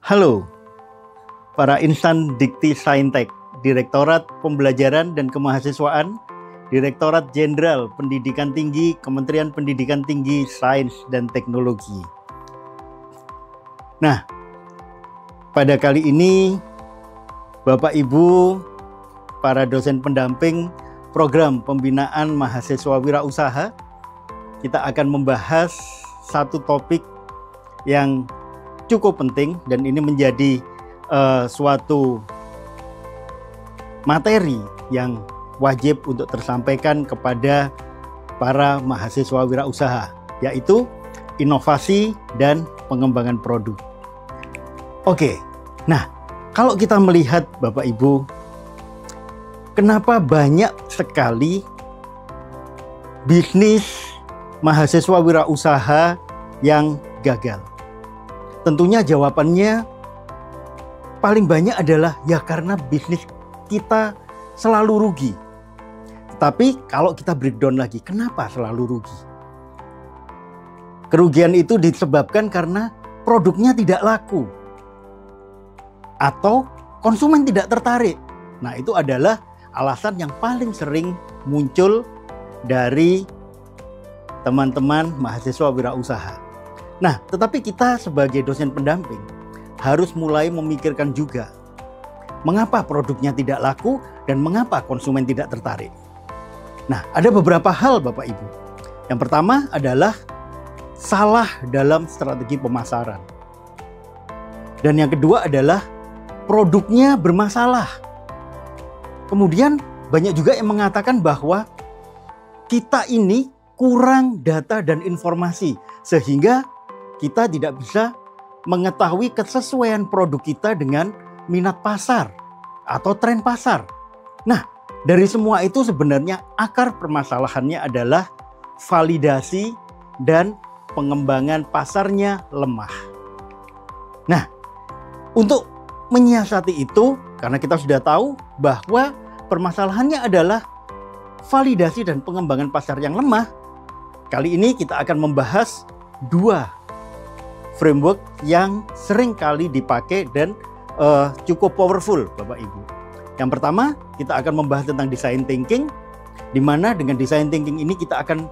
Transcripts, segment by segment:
Halo, para insan Dikti Saintek, Direktorat Pembelajaran dan Kemahasiswaan, Direktorat Jenderal Pendidikan Tinggi, Kementerian Pendidikan Tinggi, Sains dan Teknologi. Nah, pada kali ini Bapak Ibu, para dosen pendamping program pembinaan mahasiswa wirausaha, kita akan membahas satu topik yang cukup penting dan ini menjadi suatu materi yang wajib untuk tersampaikan kepada para mahasiswa wirausaha, yaitu inovasi dan pengembangan produk. Oke, nah kalau kita melihat Bapak Ibu, kenapa banyak sekali bisnis mahasiswa wirausaha yang gagal? Tentunya jawabannya paling banyak adalah ya karena bisnis kita selalu rugi. Tetapi kalau kita breakdown lagi, kenapa selalu rugi? Kerugian itu disebabkan karena produknya tidak laku atau konsumen tidak tertarik. Nah, itu adalah alasan yang paling sering muncul dari teman-teman mahasiswa wirausaha. Nah, tetapi kita sebagai dosen pendamping harus mulai memikirkan juga mengapa produknya tidak laku dan mengapa konsumen tidak tertarik. Nah, ada beberapa hal Bapak Ibu. Yang pertama adalah salah dalam strategi pemasaran. Dan yang kedua adalah produknya bermasalah. Kemudian banyak juga yang mengatakan bahwa kita ini kurang data dan informasi sehingga kita tidak bisa mengetahui kesesuaian produk kita dengan minat pasar atau tren pasar. Nah, dari semua itu sebenarnya akar permasalahannya adalah validasi dan pengembangan pasarnya lemah. Nah, untuk menyiasati itu, karena kita sudah tahu bahwa permasalahannya adalah validasi dan pengembangan pasar yang lemah, kali ini kita akan membahas dua framework yang sering kali dipakai dan cukup powerful Bapak Ibu. Yang pertama, kita akan membahas tentang design thinking, di mana dengan design thinking ini kita akan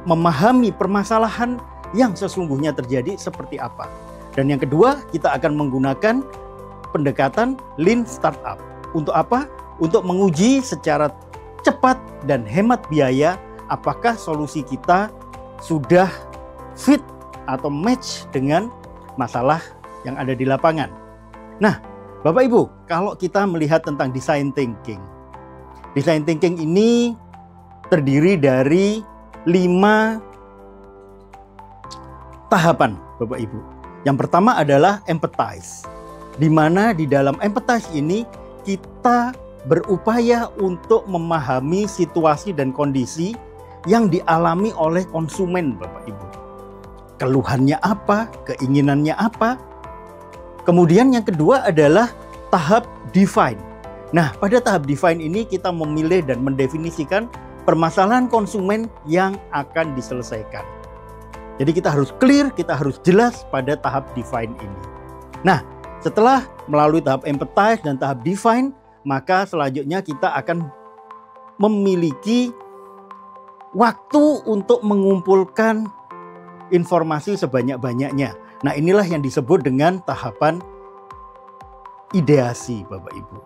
memahami permasalahan yang sesungguhnya terjadi seperti apa. Dan yang kedua, kita akan menggunakan pendekatan Lean Startup. Untuk apa? Untuk menguji secara cepat dan hemat biaya apakah solusi kita sudah fit atau match dengan masalah yang ada di lapangan. Nah, Bapak Ibu, kalau kita melihat tentang design thinking ini terdiri dari 5 tahapan, Bapak Ibu. Yang pertama adalah empathize, di mana di dalam empathize ini kita berupaya untuk memahami situasi dan kondisi yang dialami oleh konsumen, Bapak Ibu. Keluhannya apa, keinginannya apa. Kemudian yang kedua adalah tahap define. Nah, pada tahap define ini kita memilih dan mendefinisikan permasalahan konsumen yang akan diselesaikan. Jadi kita harus clear, kita harus jelas pada tahap define ini. Nah, setelah melalui tahap empathize dan tahap define, maka selanjutnya kita akan memiliki waktu untuk mengumpulkan informasi sebanyak-banyaknya. Nah, inilah yang disebut dengan tahapan ideasi, Bapak Ibu.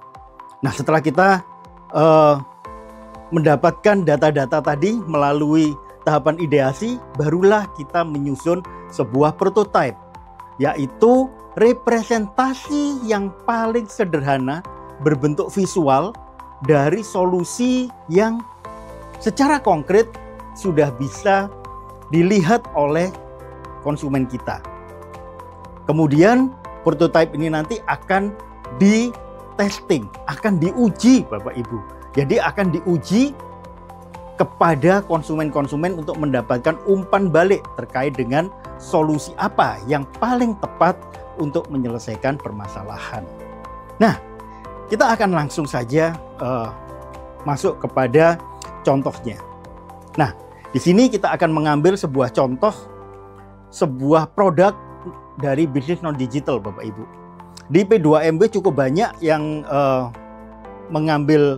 Nah, setelah kita mendapatkan data-data tadi melalui tahapan ideasi, barulah kita menyusun sebuah prototype, yaitu representasi yang paling sederhana berbentuk visual dari solusi yang secara konkret sudah bisa dilihat oleh konsumen kita. Kemudian prototipe ini nanti akan di-testing, akan diuji Bapak Ibu. Jadi akan diuji kepada konsumen-konsumen untuk mendapatkan umpan balik terkait dengan solusi apa yang paling tepat untuk menyelesaikan permasalahan. Nah, kita akan langsung saja masuk kepada contohnya. Nah, di sini kita akan mengambil sebuah contoh, sebuah produk dari bisnis non digital Bapak Ibu. Di P2MB cukup banyak yang mengambil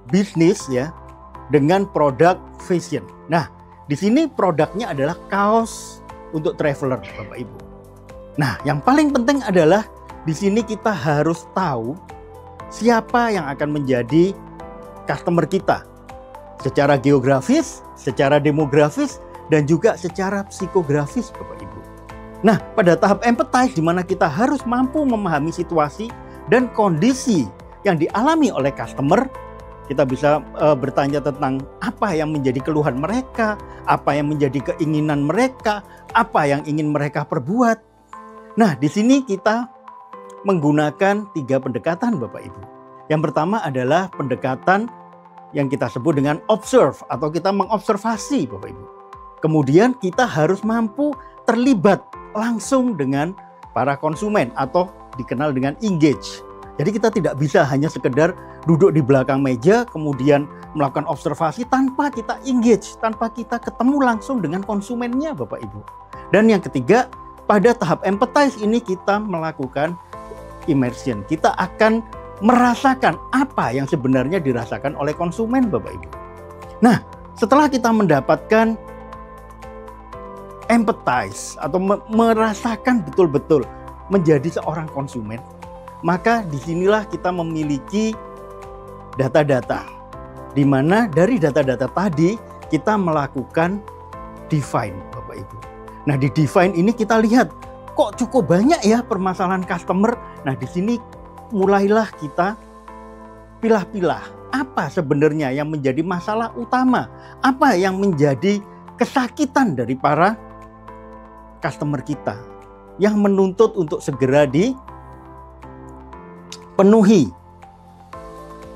bisnis ya dengan produk fashion. Nah, di sini produknya adalah kaos untuk traveler, Bapak Ibu. Nah, yang paling penting adalah di sini kita harus tahu siapa yang akan menjadi customer kita secara geografis, secara demografis, dan juga secara psikografis, Bapak Ibu. Nah, pada tahap empathize di mana kita harus mampu memahami situasi dan kondisi yang dialami oleh customer, kita bisa bertanya tentang apa yang menjadi keluhan mereka, apa yang menjadi keinginan mereka, apa yang ingin mereka perbuat. Nah, di sini kita menggunakan 3 pendekatan, Bapak Ibu. Yang pertama adalah pendekatan yang kita sebut dengan observe atau kita mengobservasi, Bapak Ibu. Kemudian kita harus mampu terlibat langsung dengan para konsumen atau dikenal dengan engage. Jadi kita tidak bisa hanya sekedar duduk di belakang meja kemudian melakukan observasi tanpa kita engage, tanpa kita ketemu langsung dengan konsumennya, Bapak Ibu. Dan yang ketiga, pada tahap empathize ini kita melakukan immersion. Kita akan merasakan apa yang sebenarnya dirasakan oleh konsumen, Bapak Ibu. Nah, setelah kita mendapatkan empathize atau merasakan betul-betul menjadi seorang konsumen, maka disinilah kita memiliki data-data, di mana dari data-data tadi kita melakukan define, Bapak Ibu. Nah, di define ini kita lihat kok cukup banyak ya permasalahan customer. Nah, di sini mulailah kita pilah-pilah apa sebenarnya yang menjadi masalah utama, apa yang menjadi kesakitan dari para customer kita yang menuntut untuk segera dipenuhi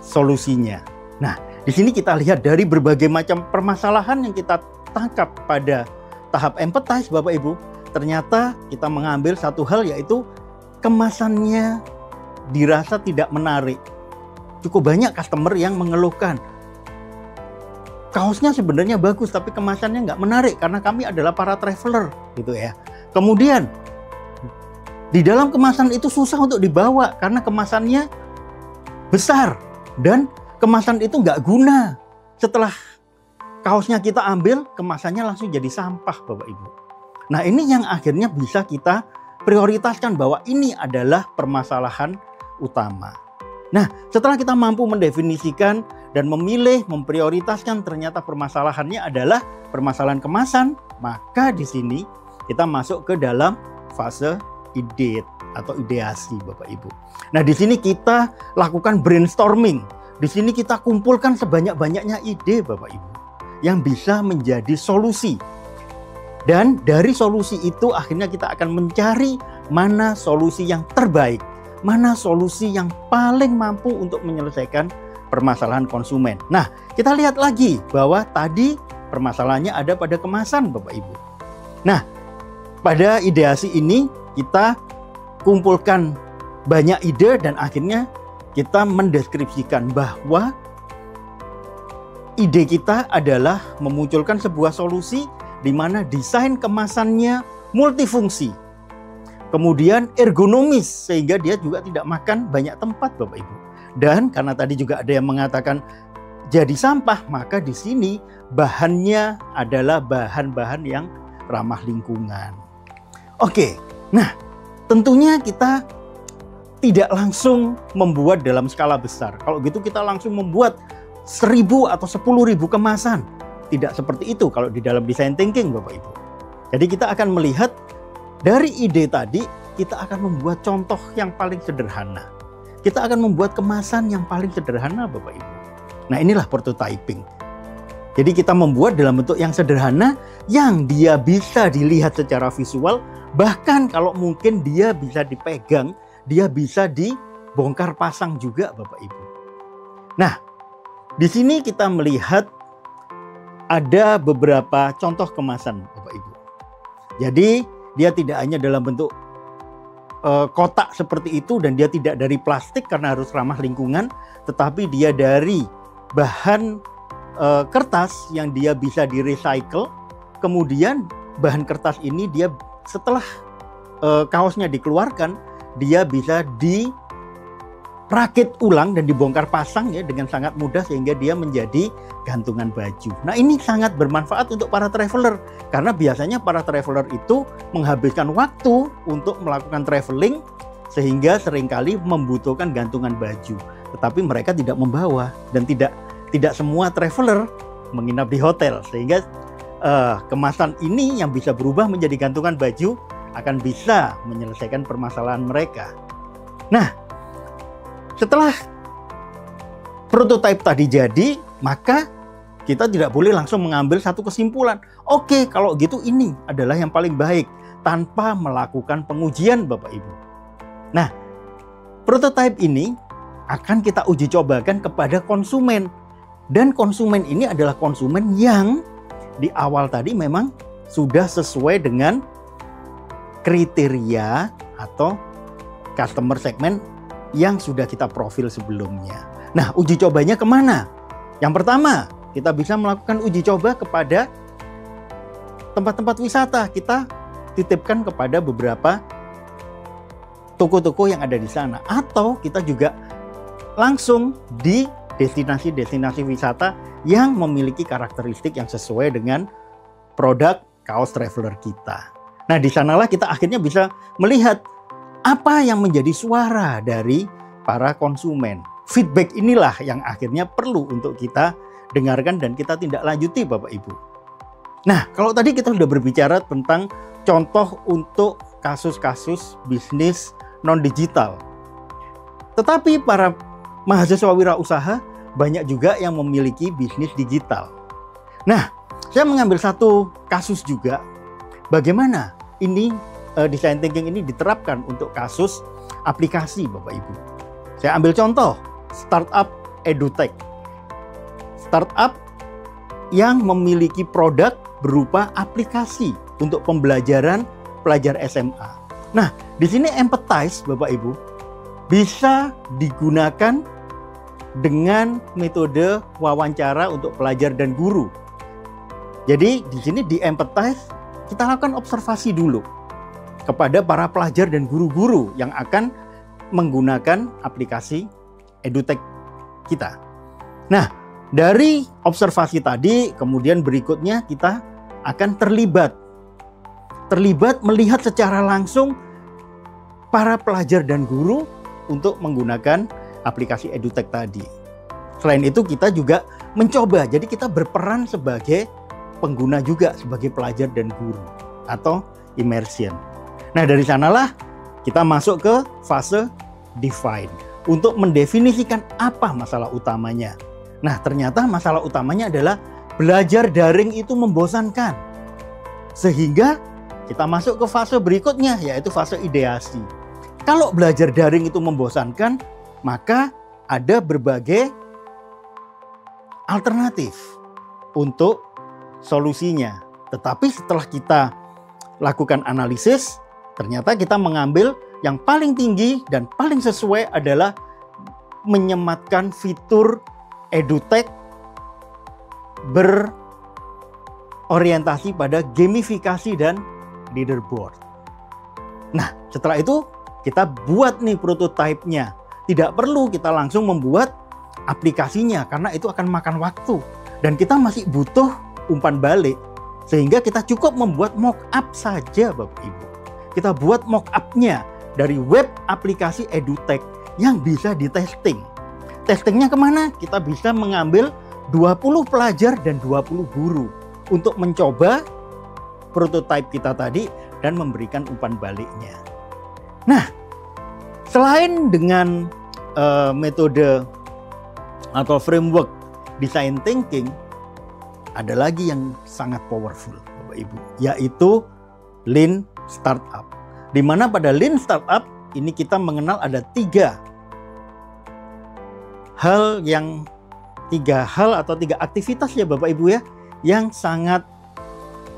solusinya. Nah, di sini kita lihat dari berbagai macam permasalahan yang kita tangkap pada tahap empathize, Bapak Ibu, ternyata kita mengambil satu hal, yaitu kemasannya dirasa tidak menarik. Cukup banyak customer yang mengeluhkan, kaosnya sebenarnya bagus tapi kemasannya nggak menarik karena kami adalah para traveler, gitu ya. Kemudian di dalam kemasan itu susah untuk dibawa karena kemasannya besar dan kemasan itu nggak guna. Setelah kaosnya kita ambil, kemasannya langsung jadi sampah, Bapak Ibu. Nah, ini yang akhirnya bisa kita prioritaskan bahwa ini adalah permasalahan utama. Nah, setelah kita mampu mendefinisikan dan memilih, memprioritaskan ternyata permasalahannya adalah permasalahan kemasan, maka di sini kita masuk ke dalam fase ide atau ideasi, Bapak Ibu. Nah, di sini kita lakukan brainstorming. Di sini kita kumpulkan sebanyak-banyaknya ide, Bapak Ibu, yang bisa menjadi solusi. Dan dari solusi itu akhirnya kita akan mencari mana solusi yang terbaik, mana solusi yang paling mampu untuk menyelesaikan permasalahan konsumen. Nah, kita lihat lagi bahwa tadi permasalahannya ada pada kemasan, Bapak Ibu. Nah, pada ideasi ini kita kumpulkan banyak ide dan akhirnya kita mendeskripsikan bahwa ide kita adalah memunculkan sebuah solusi di mana desain kemasannya multifungsi. Kemudian ergonomis sehingga dia juga tidak makan banyak tempat, Bapak Ibu. Dan karena tadi juga ada yang mengatakan jadi sampah, maka di sini bahannya adalah bahan-bahan yang ramah lingkungan. Oke, nah tentunya kita tidak langsung membuat dalam skala besar. Kalau gitu kita langsung membuat 1.000 atau 10.000 kemasan. Tidak seperti itu kalau di dalam design thinking, Bapak Ibu. Jadi kita akan melihat dari ide tadi, kita akan membuat contoh yang paling sederhana. Kita akan membuat kemasan yang paling sederhana, Bapak Ibu. Nah, inilah prototyping. Jadi kita membuat dalam bentuk yang sederhana, yang dia bisa dilihat secara visual, bahkan kalau mungkin dia bisa dipegang, dia bisa dibongkar pasang juga, Bapak Ibu. Nah, di sini kita melihat ada beberapa contoh kemasan, Bapak Ibu. Jadi dia tidak hanya dalam bentuk kotak seperti itu dan dia tidak dari plastik karena harus ramah lingkungan, tetapi dia dari bahan kertas yang dia bisa di-recycle. Kemudian bahan kertas ini dia setelah kaosnya dikeluarkan, dia bisa dirakit ulang dan dibongkar pasang ya dengan sangat mudah sehingga dia menjadi gantungan baju. Nah, ini sangat bermanfaat untuk para traveler karena biasanya para traveler itu menghabiskan waktu untuk melakukan traveling sehingga seringkali membutuhkan gantungan baju. Tetapi mereka tidak membawa dan tidak semua traveler menginap di hotel sehingga kemasan ini yang bisa berubah menjadi gantungan baju akan bisa menyelesaikan permasalahan mereka. Nah, setelah prototipe tadi jadi, maka kita tidak boleh langsung mengambil satu kesimpulan. Oke, kalau gitu ini adalah yang paling baik tanpa melakukan pengujian, Bapak Ibu. Nah, prototipe ini akan kita uji cobakan kepada konsumen. Dan konsumen ini adalah konsumen yang di awal tadi memang sudah sesuai dengan kriteria atau customer segment yang sudah kita profil sebelumnya. Nah, uji cobanya kemana? Yang pertama, kita bisa melakukan uji coba kepada tempat-tempat wisata. Kita titipkan kepada beberapa toko-toko yang ada di sana. Atau kita juga langsung di destinasi-destinasi wisata yang memiliki karakteristik yang sesuai dengan produk kaos traveler kita. Nah, di sanalah kita akhirnya bisa melihat apa yang menjadi suara dari para konsumen. Feedback inilah yang akhirnya perlu untuk kita dengarkan dan kita tindak lanjuti, Bapak Ibu. Nah, kalau tadi kita sudah berbicara tentang contoh untuk kasus-kasus bisnis non-digital. Tetapi para mahasiswa wirausaha banyak juga yang memiliki bisnis digital. Nah, saya mengambil satu kasus juga. Bagaimana ini design thinking ini diterapkan untuk kasus aplikasi, Bapak Ibu. Saya ambil contoh startup edutech. Startup yang memiliki produk berupa aplikasi untuk pembelajaran pelajar SMA. Nah, di sini empathize, Bapak Ibu, bisa digunakan dengan metode wawancara untuk pelajar dan guru. Jadi di sini di empathize kita lakukan observasi dulu kepada para pelajar dan guru-guru yang akan menggunakan aplikasi edutech kita. Nah, dari observasi tadi, kemudian berikutnya kita akan terlibat melihat secara langsung para pelajar dan guru untuk menggunakan aplikasi edutech tadi. Selain itu kita juga mencoba, jadi kita berperan sebagai pengguna juga, sebagai pelajar dan guru atau immersion. Nah, dari sanalah kita masuk ke fase define untuk mendefinisikan apa masalah utamanya. Nah, ternyata masalah utamanya adalah belajar daring itu membosankan. Sehingga kita masuk ke fase berikutnya, yaitu fase ideasi. Kalau belajar daring itu membosankan, maka ada berbagai alternatif untuk solusinya. Tetapi setelah kita lakukan analisis, ternyata kita mengambil yang paling tinggi dan paling sesuai adalah menyematkan fitur edutech berorientasi pada gamifikasi dan leaderboard. Nah, setelah itu kita buat nih prototipenya. Tidak perlu kita langsung membuat aplikasinya karena itu akan makan waktu dan kita masih butuh umpan balik, sehingga kita cukup membuat mock-up saja, Bapak Ibu. Kita buat mock-up-nya dari web aplikasi edutech yang bisa ditesting. Testingnya kemana? Kita bisa mengambil 20 pelajar dan 20 guru untuk mencoba prototipe kita tadi dan memberikan umpan baliknya. Nah, selain dengan metode atau framework design thinking, ada lagi yang sangat powerful, Bapak Ibu, yaitu Lean Startup. Di mana pada Lean Startup ini kita mengenal ada tiga hal atau tiga aktivitas ya Bapak Ibu ya, yang sangat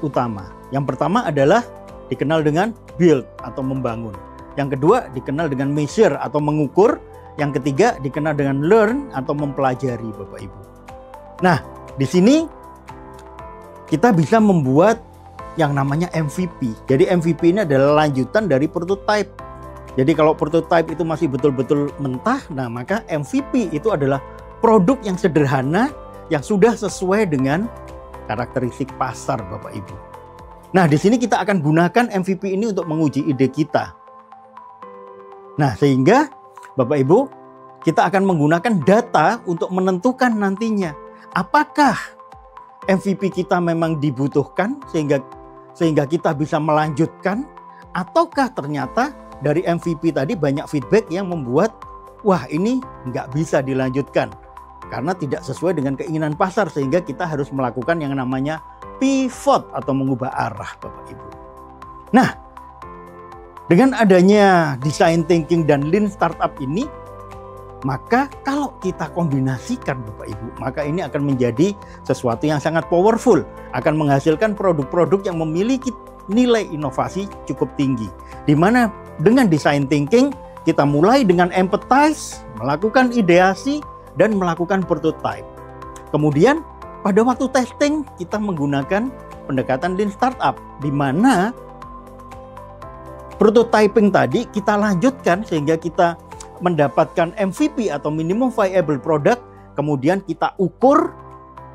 utama. Yang pertama adalah dikenal dengan build atau membangun. Yang kedua dikenal dengan measure atau mengukur. Yang ketiga dikenal dengan learn atau mempelajari, Bapak Ibu. Nah, di sini kita bisa membuat yang namanya MVP. Jadi MVP ini adalah lanjutan dari prototype. Jadi kalau prototype itu masih betul-betul mentah, nah maka MVP itu adalah produk yang sederhana yang sudah sesuai dengan karakteristik pasar, Bapak Ibu. Nah, di sini kita akan gunakan MVP ini untuk menguji ide kita. Nah, sehingga Bapak Ibu, kita akan menggunakan data untuk menentukan nantinya apakah MVP kita memang dibutuhkan sehingga kita bisa melanjutkan, ataukah ternyata dari MVP tadi banyak feedback yang membuat wah ini nggak bisa dilanjutkan karena tidak sesuai dengan keinginan pasar, sehingga kita harus melakukan yang namanya pivot atau mengubah arah, Bapak Ibu. Nah, dengan adanya design thinking dan lean startup ini, maka kalau kita kombinasikan, Bapak Ibu, maka ini akan menjadi sesuatu yang sangat powerful, akan menghasilkan produk-produk yang memiliki nilai inovasi cukup tinggi. Di mana dengan design thinking kita mulai dengan empathize, melakukan ideasi dan melakukan prototype. Kemudian pada waktu testing kita menggunakan pendekatan lean startup, di mana prototyping tadi kita lanjutkan sehingga kita mendapatkan MVP atau minimum viable product, kemudian kita ukur,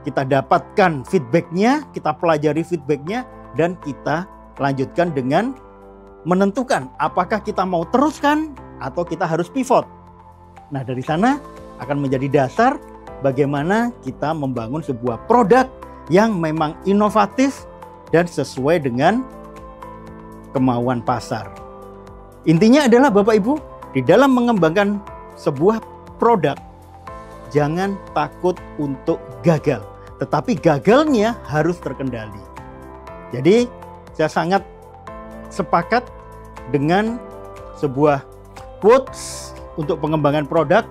kita dapatkan feedbacknya, kita pelajari feedbacknya, dan kita lanjutkan dengan menentukan apakah kita mau teruskan atau kita harus pivot. Nah, dari sana akan menjadi dasar bagaimana kita membangun sebuah produk yang memang inovatif dan sesuai dengan kemauan pasar. Intinya adalah Bapak Ibu, di dalam mengembangkan sebuah produk, jangan takut untuk gagal, tetapi gagalnya harus terkendali. Jadi saya sangat sepakat dengan sebuah quotes untuk pengembangan produk,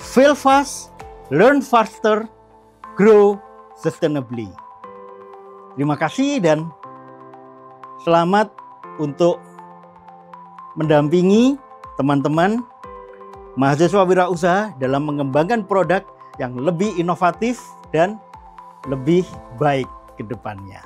fail fast, learn faster, grow sustainably. Terima kasih dan selamat untuk mendampingi teman-teman mahasiswa wirausaha dalam mengembangkan produk yang lebih inovatif dan lebih baik ke depannya.